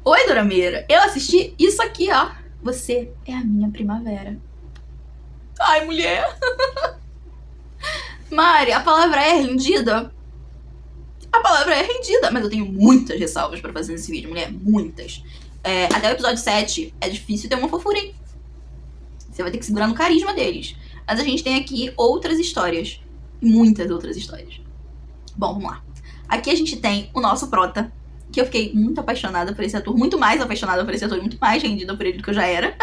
Oi, Dorameira. Eu assisti isso aqui, ó. Você é a minha primavera. Ai, mulher. Mari, a palavra é rendida? A palavra é rendida, mas eu tenho muitas ressalvas pra fazer nesse vídeo, mulher. Muitas. Até o episódio 7 é difícil ter uma fofurinha. Você vai ter que segurar no carisma deles. Mas a gente tem aqui outras histórias. Muitas outras histórias. Bom, vamos lá. Aqui a gente tem o nosso prota, que eu fiquei muito apaixonada por esse ator, muito mais apaixonada por esse ator, muito mais rendida por ele do que eu já era.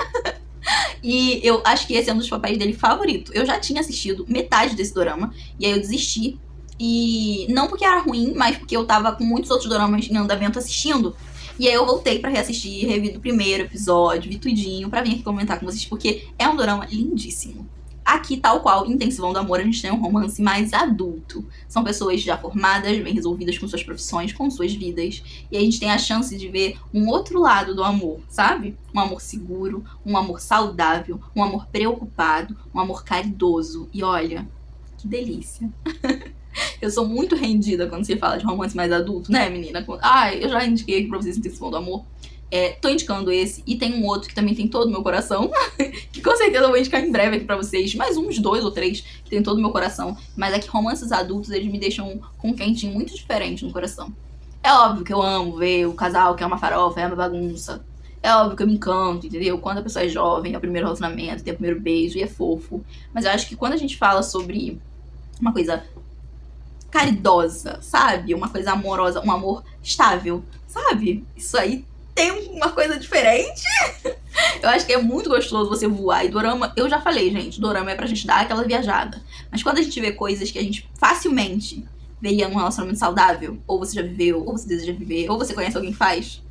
E eu acho que esse é um dos papéis dele favorito. Eu já tinha assistido metade desse dorama, e aí eu desisti. E não porque era ruim, mas porque eu tava com muitos outros doramas em andamento assistindo. E aí eu voltei pra reassistir, revi do primeiro episódio, vi tudinho, pra vir aqui comentar com vocês, porque é um dorama lindíssimo. Aqui, tal qual Intensivão do Amor, a gente tem um romance mais adulto. São pessoas já formadas, bem resolvidas com suas profissões, com suas vidas. E a gente tem a chance de ver um outro lado do amor, sabe? Um amor seguro, um amor saudável, um amor preocupado, um amor caridoso. E olha, que delícia. Eu sou muito rendida quando se fala de romance mais adulto, né, menina? Ai, eu já indiquei aqui pra vocês Intensivão do Amor. Tô indicando esse, e tem um outro que também tem todo o meu coração, que com certeza eu vou indicar em breve aqui pra vocês, mais uns 2 ou 3 que tem todo o meu coração, mas é que romances adultos, eles me deixam com um quentinho muito diferente no coração. É óbvio que eu amo ver o casal que é uma farofa, é uma bagunça. É óbvio que eu me encanto, entendeu? Quando a pessoa é jovem, é o primeiro relacionamento, tem o primeiro beijo e é fofo. Mas eu acho que quando a gente fala sobre uma coisa caridosa, sabe? Uma coisa amorosa, um amor estável, sabe? Isso aí tem uma coisa diferente. Eu acho que é muito gostoso você voar. E dorama, eu já falei, gente, dorama é pra gente dar aquela viajada. Mas quando a gente vê coisas que a gente facilmente veria num relacionamento saudável, ou você já viveu, ou você deseja viver, ou você conhece alguém que faz,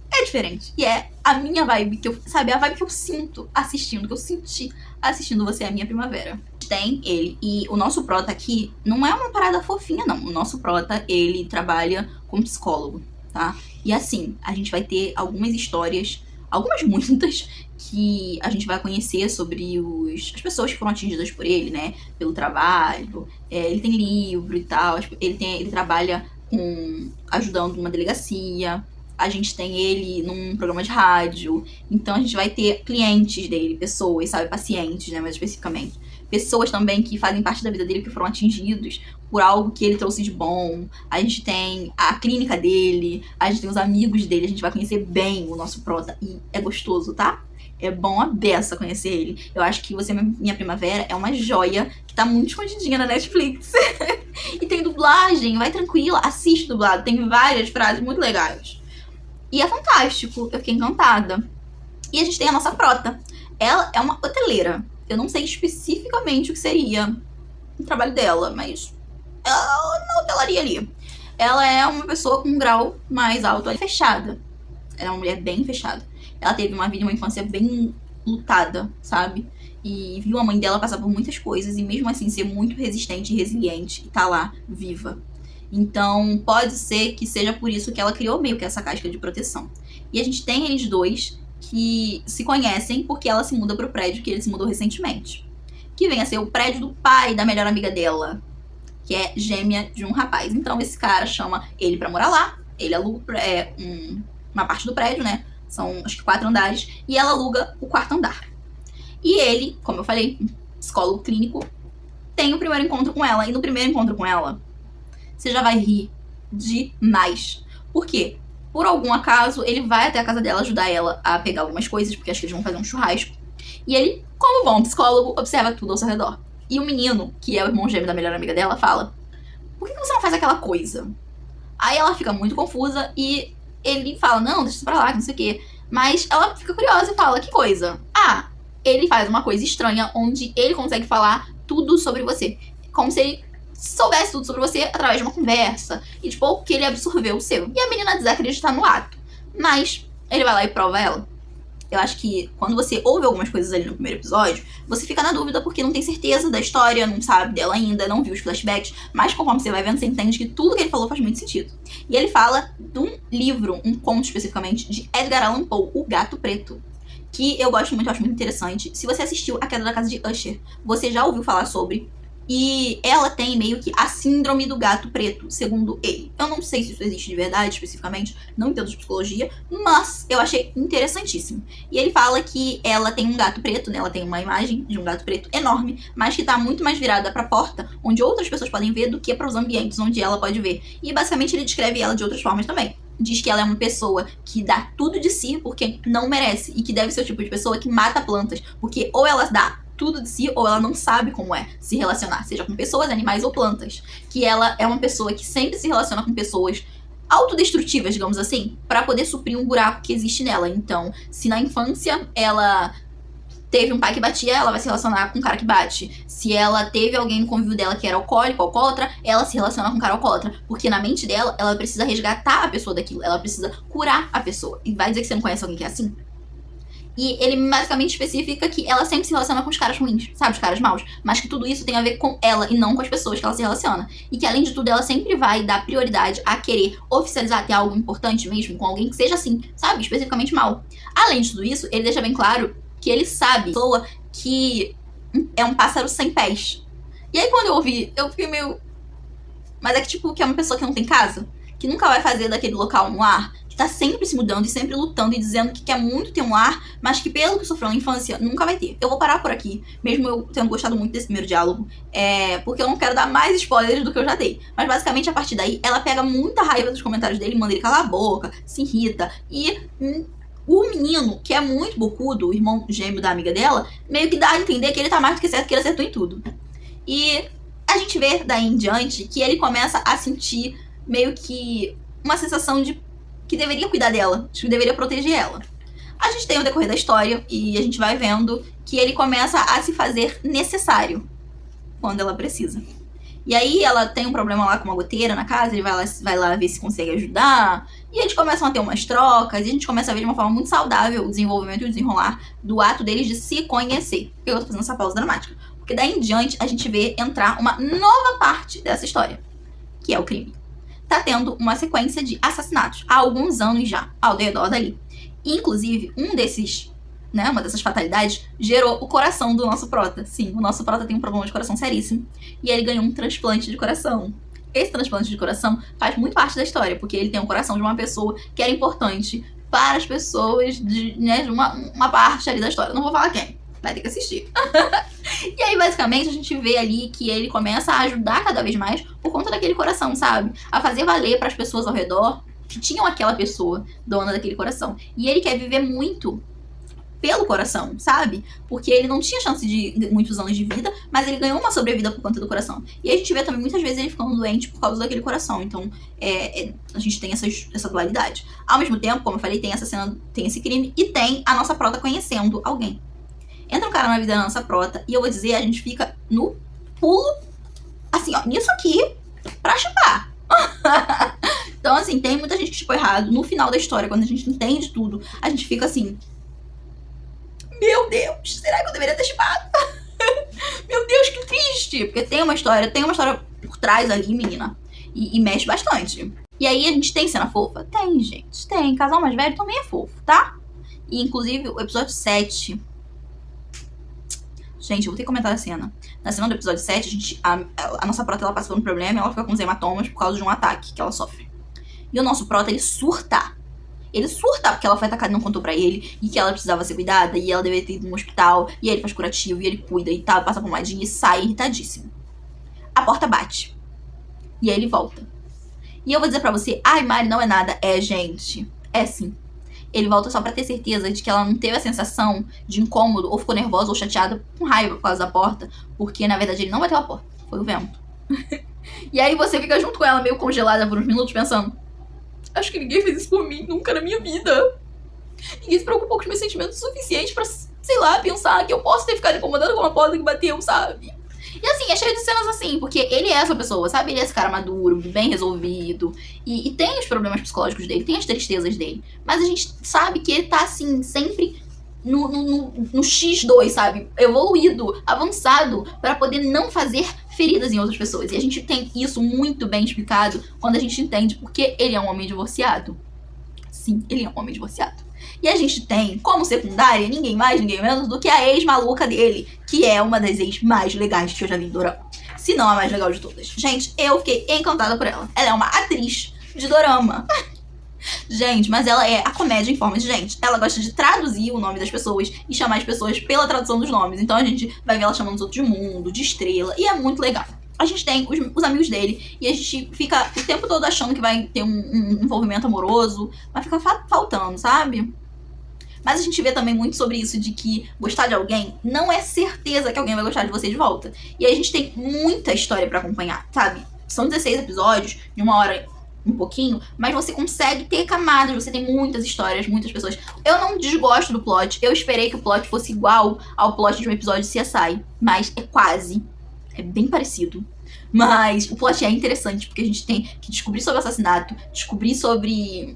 é diferente. E é a minha vibe que eu, sabe, a vibe que eu sinto assistindo, que eu senti assistindo Você é a Minha Primavera. Tem ele. E o nosso prota aqui não é uma parada fofinha, não. O nosso prota, ele trabalha como psicólogo, tá? E assim, a gente vai ter algumas histórias, algumas muitas, que a gente vai conhecer sobre as pessoas que foram atingidas por ele, né? Pelo trabalho. Ele tem livro e tal. Ele trabalha ajudando numa delegacia. A gente tem ele num programa de rádio. Então a gente vai ter clientes dele, pessoas, sabe? Pacientes, né? Mais especificamente. Pessoas também que fazem parte da vida dele que foram atingidos por algo que ele trouxe de bom. A gente tem a clínica dele, a gente tem os amigos dele, a gente vai conhecer bem o nosso prota. E é gostoso, tá? É bom a beça conhecer ele. Eu acho que Você Minha Primavera é uma joia que tá muito escondidinha na Netflix. E tem dublagem, vai tranquila, assiste dublado. Tem várias frases muito legais. E é fantástico, eu fiquei encantada. E a gente tem a nossa prota. Ela é uma hoteleira. Eu não sei especificamente o que seria o trabalho dela, mas ela na hotelaria ali. Ela é uma pessoa com um grau mais alto, fechada. Ela é uma mulher bem fechada. Ela teve uma vida, uma infância bem lutada, sabe? E viu a mãe dela passar por muitas coisas e mesmo assim ser muito resistente e resiliente e tá lá, viva. Então, pode ser que seja por isso que ela criou meio que essa casca de proteção. E a gente tem eles dois que se conhecem porque ela se muda pro prédio que ele se mudou recentemente. Que vem a ser o prédio do pai da melhor amiga dela, que é gêmea de um rapaz. Então, esse cara chama ele pra morar lá. Ele aluga uma parte do prédio, né? São, acho que 4 andares. E ela aluga o 4º andar. E ele, como eu falei, psicólogo clínico, tem o primeiro encontro com ela. E no primeiro encontro com ela, você já vai rir demais. Por quê? Por algum acaso, ele vai até a casa dela ajudar ela a pegar algumas coisas, porque acho que eles vão fazer um churrasco. E ele, como bom psicólogo, observa tudo ao seu redor. E o menino, que é o irmão gêmeo da melhor amiga dela, fala: por que você não faz aquela coisa? Aí ela fica muito confusa e ele fala: não, deixa isso pra lá, que não sei o quê. Mas ela fica curiosa e fala: que coisa? Ah, ele faz uma coisa estranha onde ele consegue falar tudo sobre você. Como se ele soubesse tudo sobre você através de uma conversa. E tipo, que ele absorveu o seu. E a menina desacredita no ato. Mas ele vai lá e prova ela. Eu acho que quando você ouve algumas coisas ali no primeiro episódio, você fica na dúvida porque não tem certeza da história, não sabe dela ainda, não viu os flashbacks, mas conforme você vai vendo, você entende que tudo que ele falou faz muito sentido. E ele fala de um livro, um conto especificamente, de Edgar Allan Poe, O Gato Preto, que eu gosto muito, eu acho muito interessante. Se você assistiu A Queda da Casa de Usher, você já ouviu falar sobre. E ela tem meio que a síndrome do gato preto, segundo ele. Eu não sei se isso existe de verdade, especificamente, não entendo de psicologia, mas eu achei interessantíssimo. E ele fala que ela tem um gato preto, né? Ela tem uma imagem de um gato preto enorme, mas que tá muito mais virada pra porta, onde outras pessoas podem ver, do que para os ambientes onde ela pode ver. E basicamente ele descreve ela de outras formas também. Diz que ela é uma pessoa que dá tudo de si porque não merece, e que deve ser o tipo de pessoa que mata plantas, porque ou ela dá tudo de si, ou ela não sabe como é se relacionar, seja com pessoas, animais ou plantas. Que ela é uma pessoa que sempre se relaciona com pessoas autodestrutivas, digamos assim, para poder suprir um buraco que existe nela. Então, se na infância ela teve um pai que batia, ela vai se relacionar com um cara que bate. Se ela teve alguém no convívio dela que era alcoólico, alcoólatra, ela se relaciona com um cara alcoólatra. Porque na mente dela, ela precisa resgatar a pessoa daquilo. Ela precisa curar a pessoa. E vai dizer que você não conhece alguém que é assim? E ele basicamente especifica que ela sempre se relaciona com os caras ruins, sabe? Os caras maus. Mas que tudo isso tem a ver com ela e não com as pessoas que ela se relaciona. E que, além de tudo, ela sempre vai dar prioridade a querer oficializar, ter algo importante mesmo com alguém que seja assim, sabe? Especificamente mal. Além de tudo isso, ele deixa bem claro que ele sabe pessoa que é um pássaro sem pés. E aí, quando eu ouvi, eu fiquei meio... Mas é que, tipo, que é uma pessoa que não tem casa, que nunca vai fazer daquele local um lar, que tá sempre se mudando e sempre lutando e dizendo que quer muito ter um lar, mas que pelo que sofreu na infância, nunca vai ter. Eu vou parar por aqui, mesmo eu tendo gostado muito desse primeiro diálogo, porque eu não quero dar mais spoilers do que eu já dei. Mas basicamente, a partir daí, ela pega muita raiva dos comentários dele, manda ele calar a boca, se irrita, e o menino, que é muito bocudo, o irmão gêmeo da amiga dela, meio que dá a entender que ele tá mais do que certo, que ele acertou em tudo. E a gente vê daí em diante que ele começa a sentir meio que uma sensação de que deveria cuidar dela, de que deveria proteger ela. A gente tem o decorrer da história e a gente vai vendo que ele começa a se fazer necessário quando ela precisa. E aí ela tem um problema lá com uma goteira na casa, ele vai lá ver se consegue ajudar, e eles começam a ter umas trocas, e a gente começa a ver de uma forma muito saudável o desenvolvimento e o desenrolar do ato deles de se conhecer. Por que eu tô fazendo essa pausa dramática? Porque daí em diante a gente vê entrar uma nova parte dessa história, que é o crime. Tá tendo uma sequência de assassinatos há alguns anos já, ao redor dali. Inclusive, uma dessas fatalidades gerou o coração do nosso prota. Sim, o nosso prota tem um problema de coração seríssimo. E ele ganhou um transplante de coração. Esse transplante de coração faz muito parte da história, porque ele tem um coração de uma pessoa que era importante para as pessoas de uma parte ali da história. Não vou falar quem, vai ter que assistir. E aí, basicamente, a gente vê ali que ele começa a ajudar cada vez mais por conta daquele coração, sabe? A fazer valer para as pessoas ao redor que tinham aquela pessoa dona daquele coração. E ele quer viver muito pelo coração, sabe? Porque ele não tinha chance de muitos anos de vida, mas ele ganhou uma sobrevida por conta do coração. E a gente vê também muitas vezes ele ficando doente por causa daquele coração. Então, a gente tem essa dualidade. Ao mesmo tempo, como eu falei, tem essa cena, tem esse crime e tem a nossa prota conhecendo alguém. Entra um cara na vida da nossa prota e eu vou dizer, a gente fica no pulo, assim, ó, nisso aqui, pra chupar. Então, assim, tem muita gente que chupou errado. No final da história, quando a gente entende tudo, a gente fica assim... Meu Deus, será que eu deveria ter chipado? Meu Deus, que triste. Porque tem uma história por trás ali, menina. E mexe bastante. E aí a gente tem cena fofa? Tem, gente. Tem. Casal mais velho também é fofo, tá? E inclusive o episódio 7. Gente, eu vou ter que comentar a cena. Na cena do episódio 7, a nossa prota ela passa por um problema e ela fica com os hematomas por causa de um ataque que ela sofre. E o nosso prota, ele surta. Ele surta porque ela foi atacada e não contou pra ele, e que ela precisava ser cuidada, e ela deveria ter ido no hospital, e aí ele faz curativo, e ele cuida e tal, passa pomadinha e sai irritadíssimo. A porta bate. E aí ele volta. E eu vou dizer pra você, ai, Mari, não é nada. É, gente. É sim. Ele volta só pra ter certeza de que ela não teve a sensação de incômodo, ou ficou nervosa, ou chateada, com raiva por causa da porta, porque na verdade ele não bateu a porta, foi o vento. E aí você fica junto com ela, meio congelada por uns minutos, pensando... Acho que ninguém fez isso por mim, nunca na minha vida. Ninguém se preocupou com os meus sentimentos o suficiente pra, sei lá, pensar que eu posso ter ficado incomodada com uma porta que bateu, sabe? E assim, é cheio de cenas assim, porque ele é essa pessoa, sabe? Ele é esse cara maduro, bem resolvido. E tem os problemas psicológicos dele, tem as tristezas dele. Mas a gente sabe que ele tá, assim, sempre no X2, sabe? Evoluído, avançado, pra poder não fazer feridas em outras pessoas. E a gente tem isso muito bem explicado quando a gente entende porque ele é um homem divorciado. Sim, ele é um homem divorciado. E a gente tem, como secundária, ninguém mais, ninguém menos do que a ex-maluca dele, que é uma das ex mais legais que eu já vi em Dorama. se não a mais legal de todas. Gente, eu fiquei encantada por ela. Ela é uma atriz de dorama. Gente, mas ela é a comédia em forma de gente. Ela gosta de traduzir o nome das pessoas e chamar as pessoas pela tradução dos nomes. Então a gente vai ver ela chamando os outros de mundo, de estrela, e é muito legal. A gente tem os amigos dele e a gente fica o tempo todo achando que vai ter um envolvimento amoroso, mas fica faltando, sabe? Mas a gente vê também muito sobre isso, de que gostar de alguém não é certeza que alguém vai gostar de você de volta. E aí a gente tem muita história pra acompanhar, sabe? São 16 episódios, de 1 hora um pouquinho, mas você consegue ter camadas, você tem muitas histórias, muitas pessoas. Eu não desgosto do plot, eu esperei que o plot fosse igual ao plot de um episódio de CSI, mas é quase, é bem parecido. Mas o plot é interessante, porque a gente tem que descobrir sobre o assassinato, descobrir sobre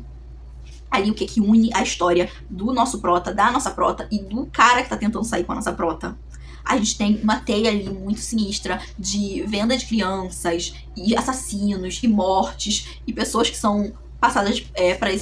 ali o que une a história do nosso prota, da nossa prota e do cara que tá tentando sair com a nossa prota. A gente tem uma teia ali muito sinistra de venda de crianças e assassinos e mortes e pessoas que são passadas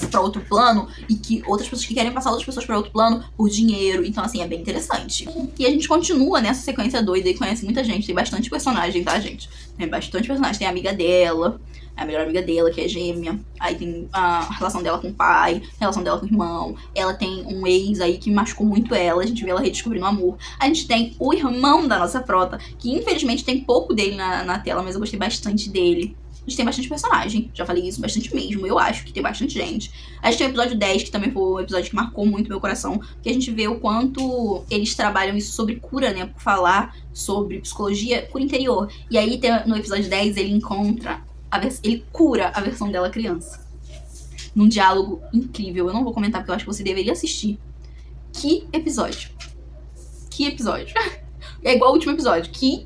pra outro plano e que outras pessoas que querem passar outras pessoas pra outro plano por dinheiro. Então, assim, é bem interessante. E a gente continua nessa sequência doida e conhece muita gente. Tem bastante personagem, tá, gente? Tem bastante personagem. Tem a amiga dela, a melhor amiga dela, que é gêmea. Aí tem a relação dela com o pai, a relação dela com o irmão. Ela tem um ex aí que machucou muito ela. A gente vê ela redescobrindo o amor. A gente tem o irmão da nossa prota, que infelizmente tem pouco dele na tela, mas eu gostei bastante dele. A gente tem bastante personagem, já falei isso, bastante mesmo, eu acho que tem bastante gente. A gente tem o episódio 10, que também foi um episódio que marcou muito meu coração, que a gente vê o quanto eles trabalham isso sobre cura, né, por falar sobre psicologia cura interior. E aí, no episódio 10, ele encontra, ele cura a versão dela criança. Num diálogo incrível, eu não vou comentar porque eu acho que você deveria assistir. Que episódio. Que episódio. É igual ao último episódio, que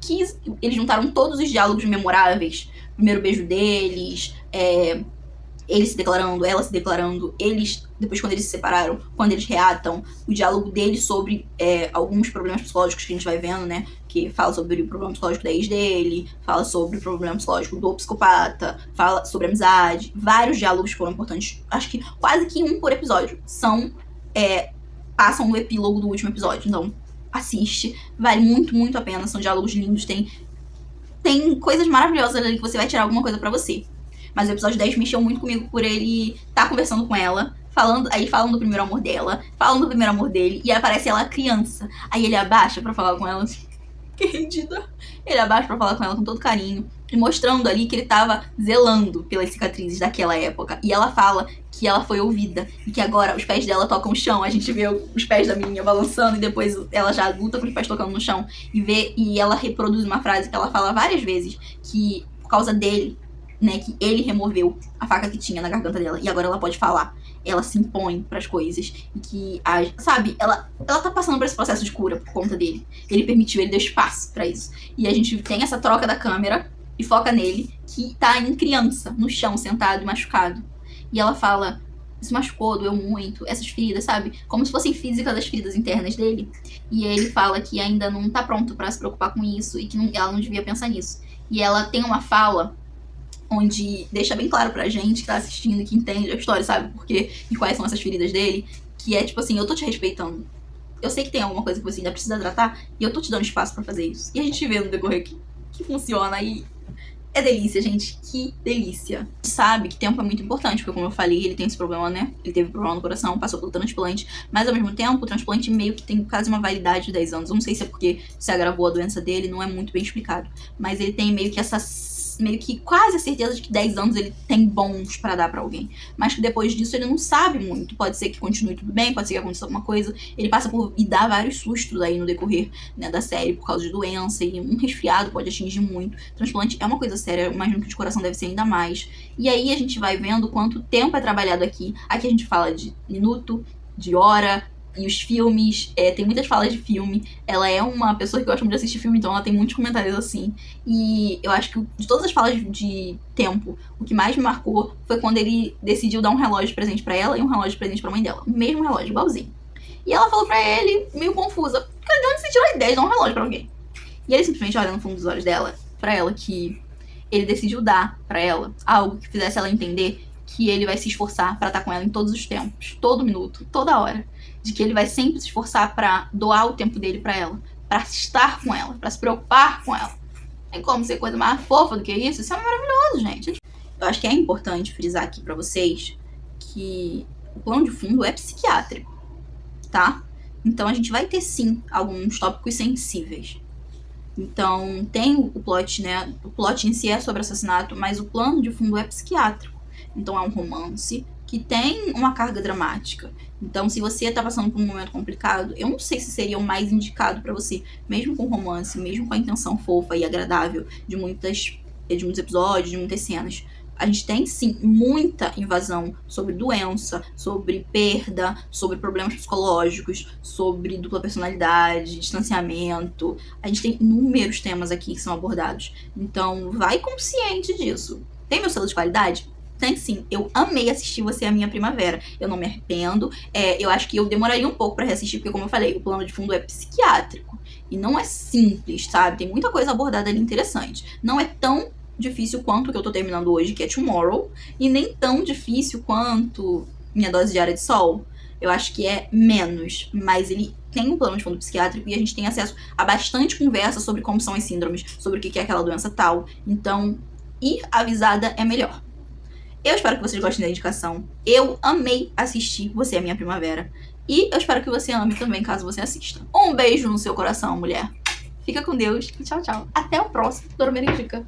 eles juntaram todos os diálogos memoráveis. Primeiro beijo deles, ele se declarando, ela se declarando, eles, depois quando eles se separaram, quando eles reatam, o diálogo deles sobre alguns problemas psicológicos que a gente vai vendo, né? Que fala sobre o problema psicológico da ex dele, fala sobre o problema psicológico do psicopata, fala sobre amizade. Vários diálogos foram importantes, acho que quase que um por episódio, passam no epílogo do último episódio. Então, assiste, vale muito, muito a pena, são diálogos lindos, tem coisas maravilhosas ali que você vai tirar alguma coisa pra você. Mas o episódio 10 mexeu muito comigo por ele estar conversando com ela, falam do primeiro amor dela, falam do primeiro amor dele, e aparece ela criança. Aí ele abaixa pra falar com ela, assim, que rendida. Ele abaixa pra falar com ela com todo carinho, e mostrando ali que ele tava zelando pelas cicatrizes daquela época. E ela fala que ela foi ouvida, e que agora os pés dela tocam o chão. A gente vê os pés da menina balançando, e depois ela já adulta com os pés tocando no chão. E ela reproduz uma frase que ela fala várias vezes, que por causa dele, né, que ele removeu a faca que tinha na garganta dela, e agora ela pode falar. Ela se impõe pras coisas, e que, sabe, ela tá passando por esse processo de cura por conta dele. Ele permitiu, ele deu espaço pra isso. E a gente tem essa troca da câmera, e foca nele, que tá em criança, no chão, sentado e machucado. E ela fala, isso machucou, doeu muito, essas feridas, sabe? Como se fossem físicas das feridas internas dele. E ele fala que ainda não tá pronto pra se preocupar com isso, e que ela não devia pensar nisso. E ela tem uma fala onde deixa bem claro pra gente que tá assistindo e que entende a história, sabe? Porque e quais são essas feridas dele, que é tipo assim, eu tô te respeitando. Eu sei que tem alguma coisa que você ainda precisa tratar, e eu tô te dando espaço pra fazer isso. E a gente vê no decorrer que funciona, e é delícia, gente. Que delícia. Sabe que tempo é muito importante, porque como eu falei, ele tem esse problema, né? Ele teve problema no coração, passou pelo transplante. Mas ao mesmo tempo, o transplante meio que tem quase uma validade de 10 anos. Eu não sei se é porque se agravou a doença dele, não é muito bem explicado. Mas ele tem meio que quase a certeza de que 10 anos ele tem bons pra dar pra alguém. Mas que depois disso ele não sabe muito. Pode ser que continue tudo bem, pode ser que aconteça alguma coisa. Ele passa e dá vários sustos aí no decorrer, né, da série por causa de doença. E um resfriado pode atingir muito. Transplante é uma coisa séria, eu imagino que de coração deve ser ainda mais. E aí a gente vai vendo quanto tempo é trabalhado aqui. Aqui a gente fala de minuto, de hora. E os filmes, tem muitas falas de filme. Ela é uma pessoa que gosta muito de assistir filme, então ela tem muitos comentários assim. E eu acho que de todas as falas de tempo, o que mais me marcou foi quando ele decidiu dar um relógio de presente pra ela e um relógio de presente pra mãe dela. O mesmo relógio, igualzinho. E ela falou pra ele, meio confusa, de onde você tirou a ideia de dar um relógio pra alguém? E ele simplesmente olha no fundo dos olhos dela, pra ela, que ele decidiu dar pra ela algo que fizesse ela entender que ele vai se esforçar pra estar com ela em todos os tempos, todo minuto, toda hora. De que ele vai sempre se esforçar pra doar o tempo dele pra ela, pra estar com ela, pra se preocupar com ela. Tem como ser coisa mais fofa do que isso? Isso é maravilhoso, gente. Eu acho que é importante frisar aqui pra vocês que o plano de fundo é psiquiátrico, tá? Então a gente vai ter sim alguns tópicos sensíveis. Então tem o plot, né? O plot em si é sobre assassinato, mas o plano de fundo é psiquiátrico. Então é um romance que tem uma carga dramática. Então, se você tá passando por um momento complicado, eu não sei se seria o mais indicado pra você, mesmo com romance, mesmo com a intenção fofa e agradável de muitos episódios, de muitas cenas. A gente tem sim muita invasão sobre doença, sobre perda, sobre problemas psicológicos, sobre dupla personalidade, distanciamento. A gente tem inúmeros temas aqui que são abordados. Então, vai consciente disso. Tem meu selo de qualidade? Tem sim. Eu amei assistir Você é a Minha Primavera. Eu não me arrependo. Eu acho que eu demoraria um pouco pra reassistir, porque, como eu falei, o plano de fundo é psiquiátrico. E não é simples, sabe? Tem muita coisa abordada ali interessante. Não é tão difícil quanto o que eu tô terminando hoje, que é Tomorrow, e nem tão difícil quanto Minha Dose Diária de Sol. Eu acho que é menos, mas ele tem um plano de fundo psiquiátrico e a gente tem acesso a bastante conversa sobre como são as síndromes, sobre o que é aquela doença tal. Então, ir avisada é melhor. Eu espero que vocês gostem da indicação. Eu amei assistir Você é a Minha Primavera. E eu espero que você ame também, caso você assista. Um beijo no seu coração, mulher. Fica com Deus e tchau, tchau. Até o próximo Dormeira Indica.